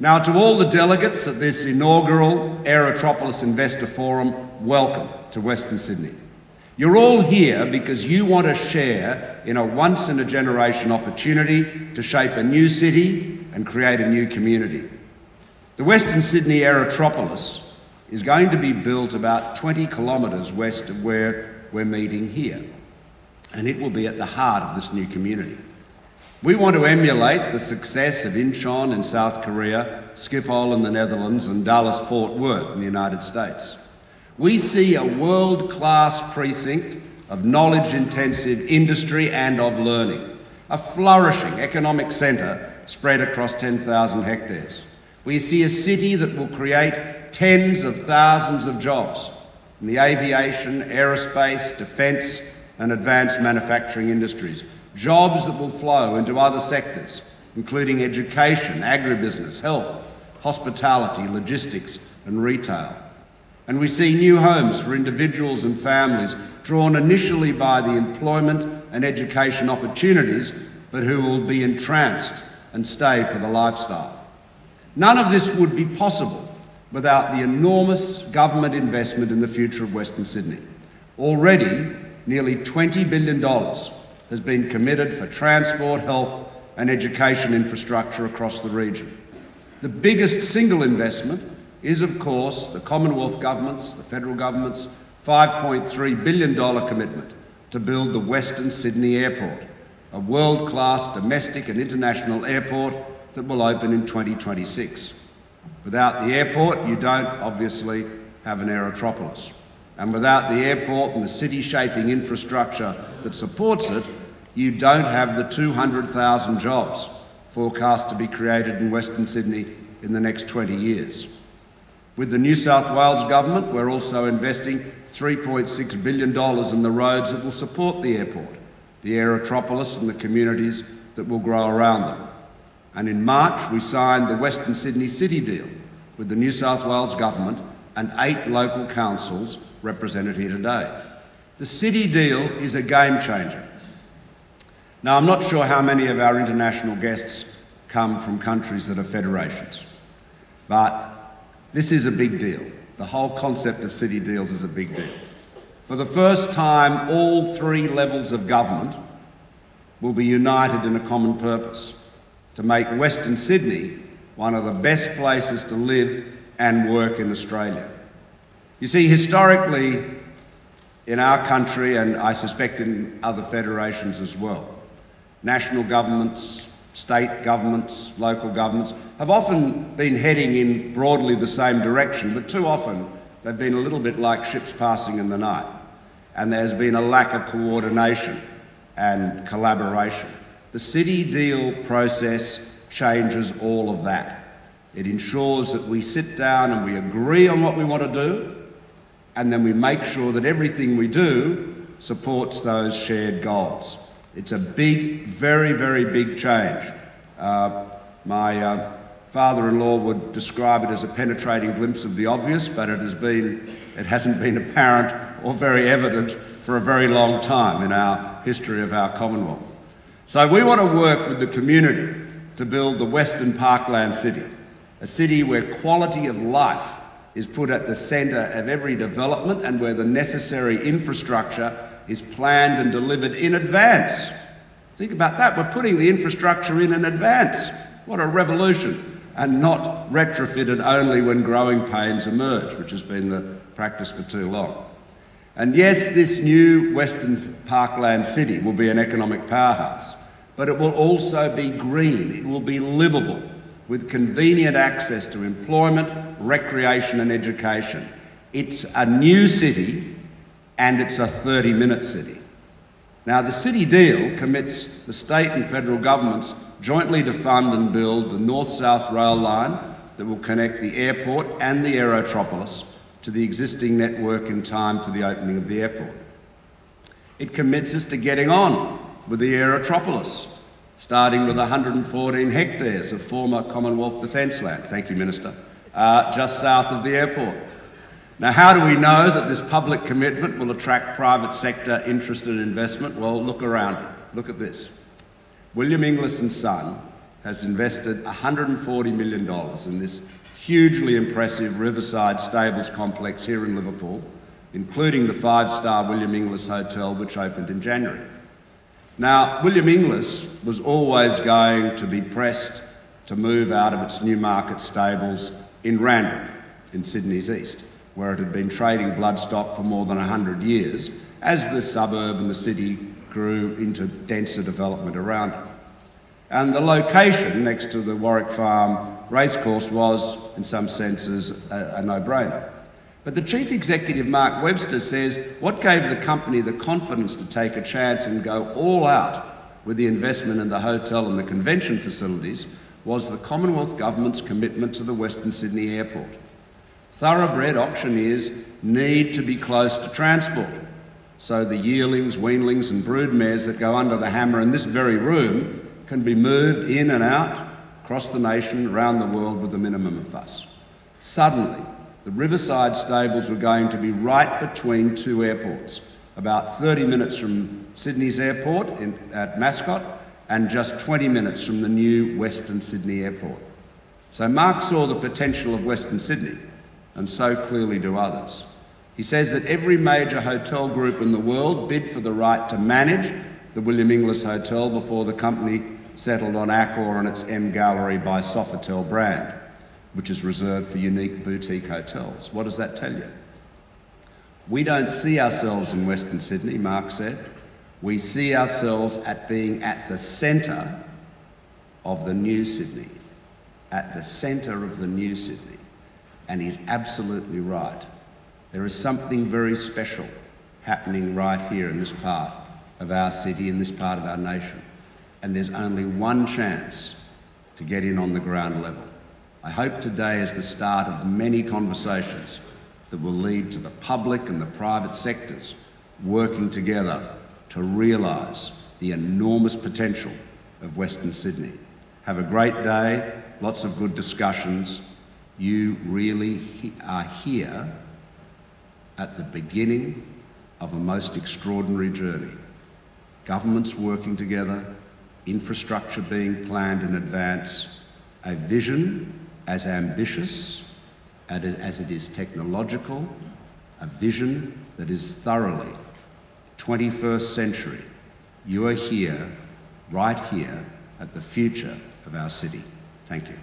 Now, to all the delegates at this inaugural Aerotropolis Investor Forum, welcome to Western Sydney. You're all here because you want to share in a once-in-a-generation opportunity to shape a new city and create a new community. The Western Sydney Aerotropolis is going to be built about 20 kilometres west of where we're meeting here, and it will be at the heart of this new community. We want to emulate the success of Incheon in South Korea, Schiphol in the Netherlands, and Dallas-Fort Worth in the United States. We see a world-class precinct of knowledge-intensive industry and of learning, a flourishing economic centre spread across 10,000 hectares. We see a city that will create tens of thousands of jobs in the aviation, aerospace, defence and advanced manufacturing industries, jobs that will flow into other sectors, including education, agribusiness, health, hospitality, logistics and retail. And we see new homes for individuals and families drawn initially by the employment and education opportunities, but who will be entranced and stay for the lifestyle. None of this would be possible without the enormous government investment in the future of Western Sydney. Already, nearly $20 billion has been committed for transport, health and education infrastructure across the region. The biggest single investment is, of course, the Commonwealth Government's, the federal government's $5.3 billion commitment to build the Western Sydney Airport, a world-class domestic and international airport that will open in 2026. Without the airport, you don't obviously have an Aerotropolis. And without the airport and the city-shaping infrastructure that supports it, you don't have the 200,000 jobs forecast to be created in Western Sydney in the next 20 years. With the New South Wales Government, we're also investing $3.6 billion in the roads that will support the airport, the Aerotropolis and the communities that will grow around them. And in March, we signed the Western Sydney City Deal with the New South Wales Government and 8 local councils represented here today. The City Deal is a game changer. Now, I'm not sure how many of our international guests come from countries that are federations, but this is a big deal. The whole concept of city deals is a big deal. For the first time, all 3 levels of government will be united in a common purpose: to make Western Sydney one of the best places to live and work in Australia. You see, historically, in our country, and I suspect in other federations as well, national governments, state governments, local governments have often been heading in broadly the same direction, but too often they've been a little bit like ships passing in the night, and there's been a lack of coordination and collaboration. The City Deal process changes all of that. It ensures that we sit down and we agree on what we want to do, and then we make sure that everything we do supports those shared goals. It's a big, very, very big change. My father-in-law would describe it as a penetrating glimpse of the obvious, but it hasn't been apparent or very evident for a very long time in our history of our Commonwealth. So we want to work with the community to build the Western Parkland City, a city where quality of life is put at the centre of every development and where the necessary infrastructure is planned and delivered in advance. Think about that, we're putting the infrastructure in advance. What a revolution, and not retrofitted only when growing pains emerge, which has been the practice for too long. And yes, this new Western Parkland City will be an economic powerhouse, but it will also be green, it will be livable, with convenient access to employment, recreation and education. It's a new city, and it's a 30-minute city. Now, the City Deal commits the state and federal governments jointly to fund and build the north-south rail line that will connect the airport and the Aerotropolis to the existing network in time for the opening of the airport. It commits us to getting on with the Aerotropolis, starting with 114 hectares of former Commonwealth Defence land, thank you, Minister, just south of the airport. Now, how do we know that this public commitment will attract private sector interest and investment? Well, look around you. Look at this. William Inglis and Son has invested $140 million in this hugely impressive riverside stables complex here in Liverpool, including the five-star William Inglis Hotel, which opened in January. Now, William Inglis was always going to be pressed to move out of its Newmarket stables in Randwick, in Sydney's east, where it had been trading bloodstock for more than 100 years, as the suburb and the city grew into denser development around it. And the location next to the Warwick Farm racecourse was, in some senses, a no-brainer. But the chief executive, Mark Webster, says what gave the company the confidence to take a chance and go all out with the investment in the hotel and the convention facilities was the Commonwealth Government's commitment to the Western Sydney Airport. Thoroughbred auctioneers need to be close to transport, so the yearlings, weanlings and broodmares that go under the hammer in this very room can be moved in and out across the nation, around the world with a minimum of fuss. Suddenly, the Riverside stables were going to be right between two airports, about 30 minutes from Sydney's airport at Mascot and just 20 minutes from the new Western Sydney Airport. So Mark saw the potential of Western Sydney, and so clearly do others. He says that every major hotel group in the world bid for the right to manage the William Inglis Hotel before the company settled on Accor and its M Gallery by Sofitel brand, which is reserved for unique boutique hotels. What does that tell you? We don't see ourselves in Western Sydney, Mark said. We see ourselves at being at the centre of the new Sydney, at the centre of the new Sydney. And he's absolutely right. There is something very special happening right here in this part of our city, in this part of our nation. And there's only one chance to get in on the ground level. I hope today is the start of many conversations that will lead to the public and the private sectors working together to realise the enormous potential of Western Sydney. Have a great day, lots of good discussions. You really are here at the beginning of a most extraordinary journey. Governments working together, infrastructure being planned in advance, a vision as ambitious as it is technological, a vision that is thoroughly 21st century. You are here, right here, at the future of our city. Thank you.